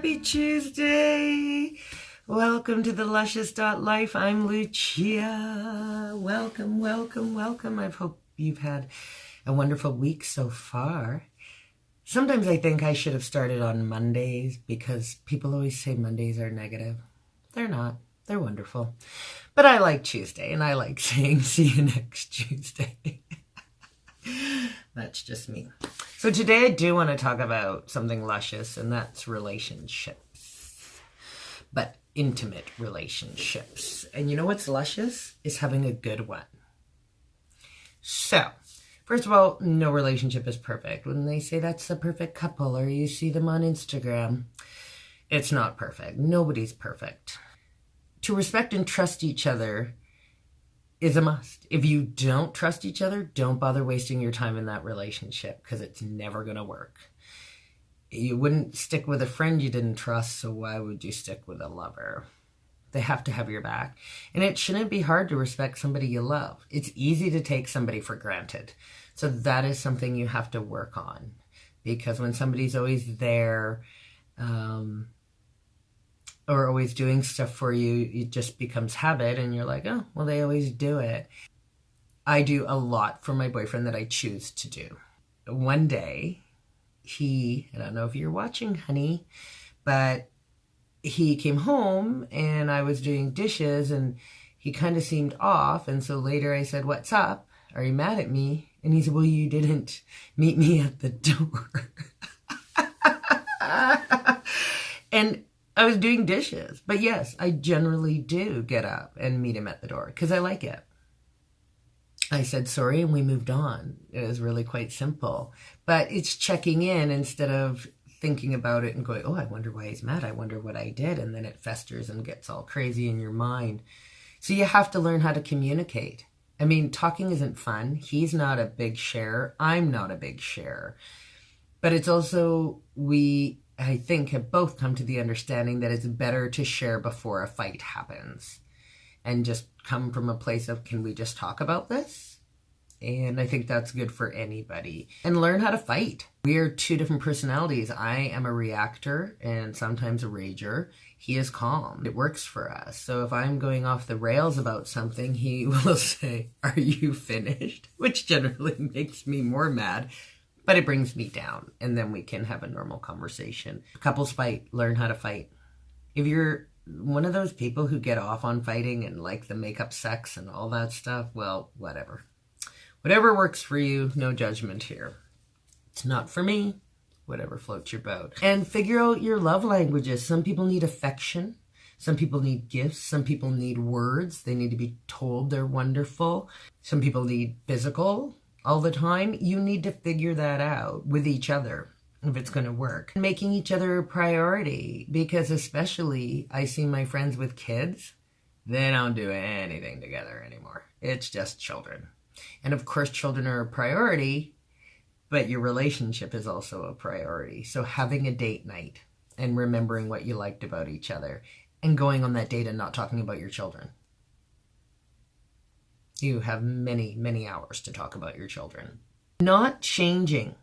Happy Tuesday! Welcome to the Luscious.life. I'm Lucia. Welcome, welcome, welcome. I hope you've had a wonderful week so far. Sometimes I think I should have started on Mondays because people always say Mondays are negative. They're not. They're wonderful. But I like Tuesday, and I like saying see you next Tuesday. That's just me. So today I do want to talk about something luscious, and that's relationships. But intimate relationships. And you know what's luscious? Is having a good one. So, first of all, no relationship is perfect. When they say that's the perfect couple, or you see them on Instagram, it's not perfect. Nobody's perfect. To respect and trust each other is a must. If you don't trust each other, don't bother wasting your time in that relationship because it's never going to work. You wouldn't stick with a friend you didn't trust, so why would you stick with a lover? They have to have your back. And it shouldn't be hard to respect somebody you love. It's easy to take somebody for granted. So that is something you have to work on. Because when somebody's always there, or always doing stuff for you, it just becomes habit and you're like, oh, well, they always do it. I do a lot for my boyfriend that I choose to do. One day, I don't know if you're watching, honey, but he came home and I was doing dishes and he kind of seemed off. And so later I said, what's up? Are you mad at me? And he said, well, you didn't meet me at the door. And I was doing dishes. But yes, I generally do get up and meet him at the door because I like it. I said sorry and we moved on. It was really quite simple. But it's checking in instead of thinking about it and going, oh, I wonder why he's mad. I wonder what I did. And then it festers and gets all crazy in your mind. So you have to learn how to communicate. I mean, talking isn't fun. He's not a big sharer. I'm not a big sharer. But it's also, I think, have both come to the understanding that it's better to share before a fight happens and just come from a place of, can we just talk about this? And I think that's good for anybody. And learn how to fight. We are two different personalities. I am a reactor and sometimes a rager. He is calm. It works for us. So if I'm going off the rails about something, he will say, are you finished? Which generally makes me more mad. But it brings me down, and then we can have a normal conversation. Couples fight, learn how to fight. If you're one of those people who get off on fighting and like the make-up sex and all that stuff, well, whatever. Whatever works for you, no judgment here. It's not for me, whatever floats your boat. And figure out your love languages. Some people need affection. Some people need gifts. Some people need words. They need to be told they're wonderful. Some people need physical all the time. You need to figure that out with each other if it's going to work. Making each other a priority, because especially I see my friends with kids, they don't do anything together anymore. It's just children. And of course, children are a priority, but your relationship is also a priority. So having a date night and remembering what you liked about each other and going on that date and not talking about your children. You have many, many hours to talk about your children. Not changing.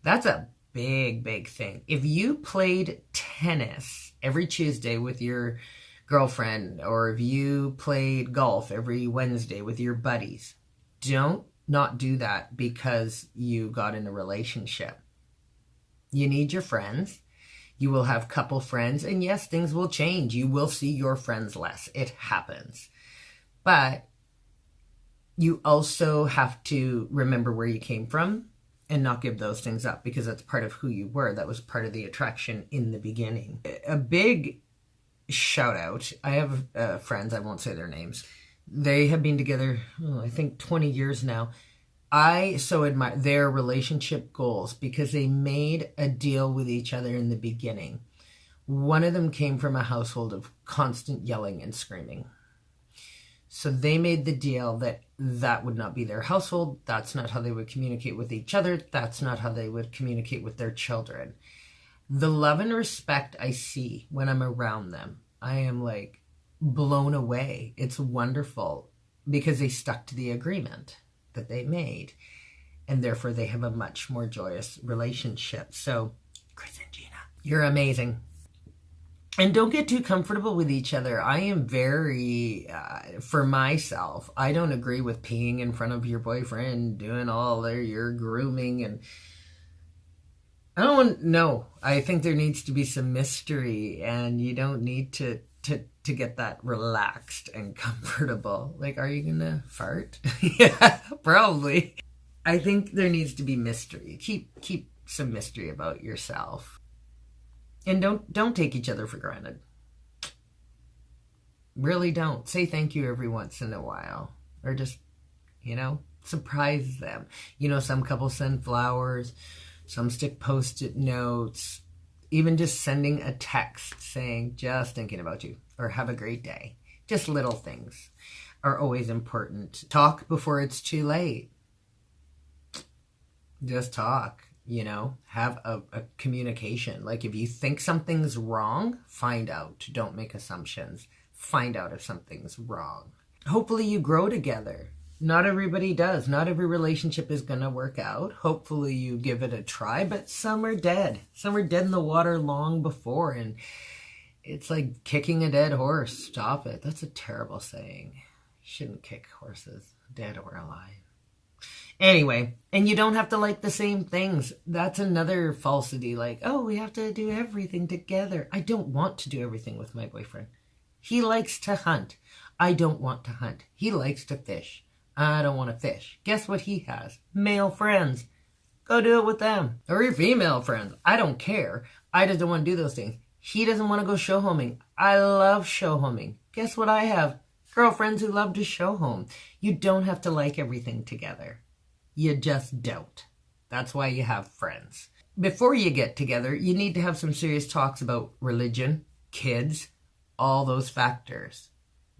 That's a big, big thing. If you played tennis every Tuesday with your girlfriend, or if you played golf every Wednesday with your buddies, don't not do that because you got in a relationship. You need your friends. You will have couple friends. And yes, things will change. You will see your friends less. It happens. But you also have to remember where you came from and not give those things up because that's part of who you were. That was part of the attraction in the beginning. A big shout out. I have friends, I won't say their names. They have been together, I think 20 years now. I so admire their relationship goals because they made a deal with each other in the beginning. One of them came from a household of constant yelling and screaming. So they made the deal that that would not be their household. That's not how they would communicate with each other. That's not how they would communicate with their children. The love and respect I see when I'm around them, I am like blown away. It's wonderful because they stuck to the agreement that they made. And therefore they have a much more joyous relationship. So, Chris and Gina, you're amazing. And don't get too comfortable with each other. I am very, for myself, I don't agree with peeing in front of your boyfriend, doing all your grooming, and I don't want, no. I think there needs to be some mystery, and you don't need to get that relaxed and comfortable. Like, are you gonna fart? Yeah, probably. I think there needs to be mystery. Keep some mystery about yourself. And don't take each other for granted. Really don't. Say thank you every once in a while. Or just, surprise them. Some couples send flowers. Some stick post-it notes. Even just sending a text saying, just thinking about you. Or have a great day. Just little things are always important. Talk before it's too late. Just talk. Have a communication. Like, if you think something's wrong, find out. Don't make assumptions. Find out if something's wrong. Hopefully you grow together. Not everybody does. Not every relationship is going to work out. Hopefully you give it a try, but some are dead. Some are dead in the water long before, and it's like kicking a dead horse. Stop it. That's a terrible saying. You shouldn't kick horses, dead or alive. Anyway, and you don't have to like the same things. That's another falsity. Like, oh, we have to do everything together. I don't want to do everything with my boyfriend. He likes to hunt. I don't want to hunt. He likes to fish. I don't want to fish. Guess what he has? Male friends. Go do it with them. Or your female friends. I don't care. I just don't want to do those things. He doesn't want to go show homing. I love show homing. Guess what I have? Girlfriends who love to show home. You don't have to like everything together. You just don't. That's why you have friends. Before you get together, you need to have some serious talks about religion, kids, all those factors.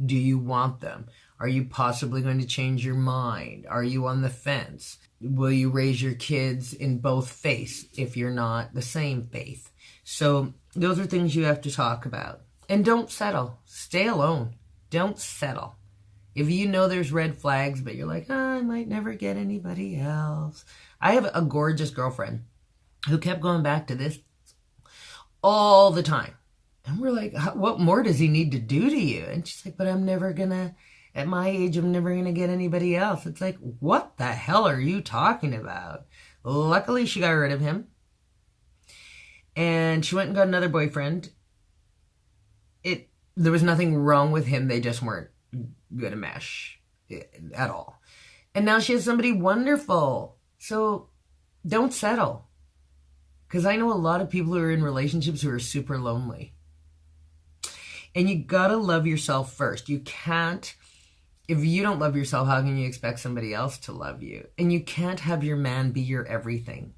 Do you want them? Are you possibly going to change your mind? Are you on the fence? Will you raise your kids in both faiths if you're not the same faith? So those are things you have to talk about. And don't settle. Stay alone. Don't settle. If you know there's red flags, but you're like, I might never get anybody else. I have a gorgeous girlfriend who kept going back to this all the time. And we're like, what more does he need to do to you? And she's like, but I'm never going to, at my age, I'm never going to get anybody else. It's like, what the hell are you talking about? Luckily, she got rid of him. And she went and got another boyfriend. There was nothing wrong with him. They just weren't good to mesh at all. And now she has somebody wonderful. So don't settle. Because I know a lot of people who are in relationships who are super lonely. And you gotta love yourself first. You can't, if you don't love yourself, how can you expect somebody else to love you? And you can't have your man be your everything.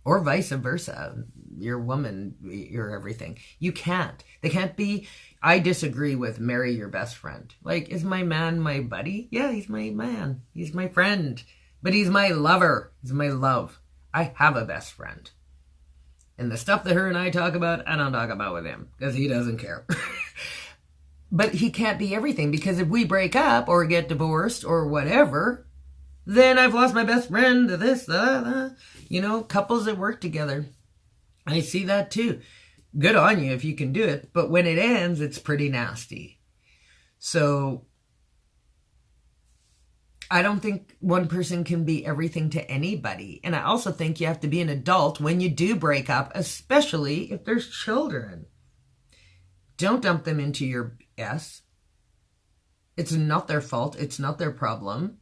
Or vice versa. Your woman, your everything. You can't. They can't be. I disagree with marry your best friend. Like, is my man my buddy? Yeah, he's my man. He's my friend. But he's my lover. He's my love. I have a best friend. And the stuff that her and I talk about, I don't talk about with him. Because he doesn't care. But he can't be everything. Because if we break up or get divorced or whatever, then I've lost my best friend to this, that. Couples that work together. I see that too. Good on you if you can do it. But when it ends, it's pretty nasty. So I don't think one person can be everything to anybody. And I also think you have to be an adult when you do break up, especially if there's children. Don't dump them into your S. It's not their fault. It's not their problem.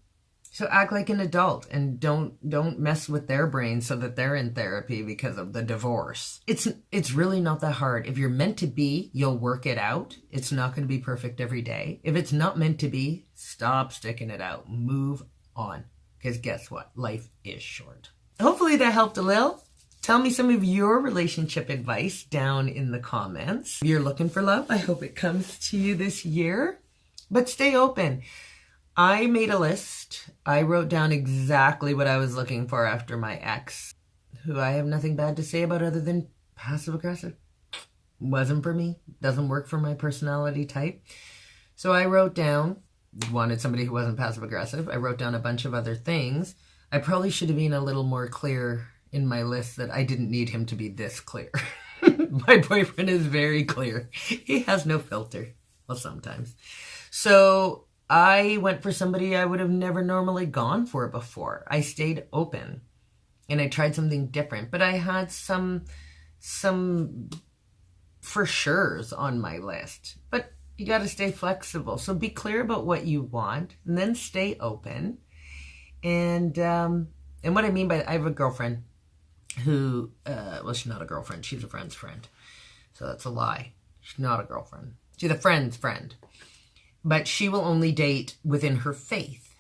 So act like an adult and don't mess with their brain so that they're in therapy because of the divorce. It's really not that hard. If you're meant to be, you'll work it out. It's not going to be perfect every day. If it's not meant to be, stop sticking it out. Move on. Because guess what? Life is short. Hopefully that helped a little. Tell me some of your relationship advice down in the comments. If you're looking for love, I hope it comes to you this year. But stay open. I made a list. I wrote down exactly what I was looking for after my ex, who I have nothing bad to say about other than passive aggressive. Wasn't for me. Doesn't work for my personality type. So I wrote down, wanted somebody who wasn't passive aggressive. I wrote down a bunch of other things. I probably should have been a little more clear in my list that I didn't need him to be this clear. My boyfriend is very clear. He has no filter. Well, sometimes. So I went for somebody I would have never normally gone for before. I stayed open and I tried something different, but I had some for sure's on my list. But you got to stay flexible. So be clear about what you want and then stay open. And what I mean by I have a girlfriend who, well, she's not a girlfriend. She's a friend's friend. So that's a lie. She's not a girlfriend. She's a friend's friend. But she will only date within her faith.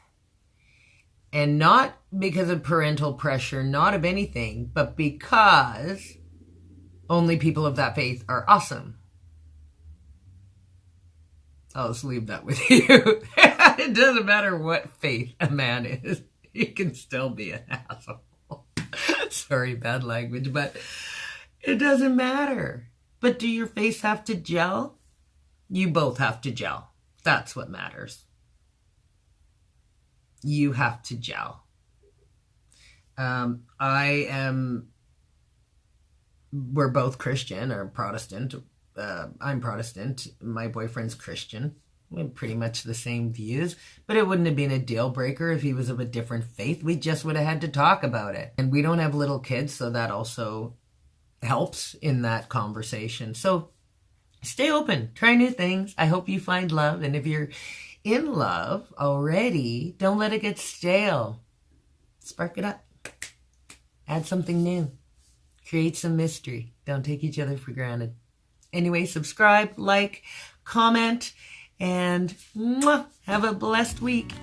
And not because of parental pressure, not of anything, but because only people of that faith are awesome. I'll just leave that with you. It doesn't matter what faith a man is. He can still be an asshole. Sorry, bad language, but it doesn't matter. But do your faiths have to gel? You both have to gel. That's what matters. You have to gel. We're both Christian or Protestant. I'm Protestant. My boyfriend's Christian. We have pretty much the same views, but it wouldn't have been a deal breaker if he was of a different faith. We just would have had to talk about it. And we don't have little kids, so that also helps in that conversation. So stay open, try new things. I hope you find love. And if you're in love already, don't let it get stale. Spark it up. Add something new. Create some mystery. Don't take each other for granted. Anyway, subscribe, like, comment, and have a blessed week.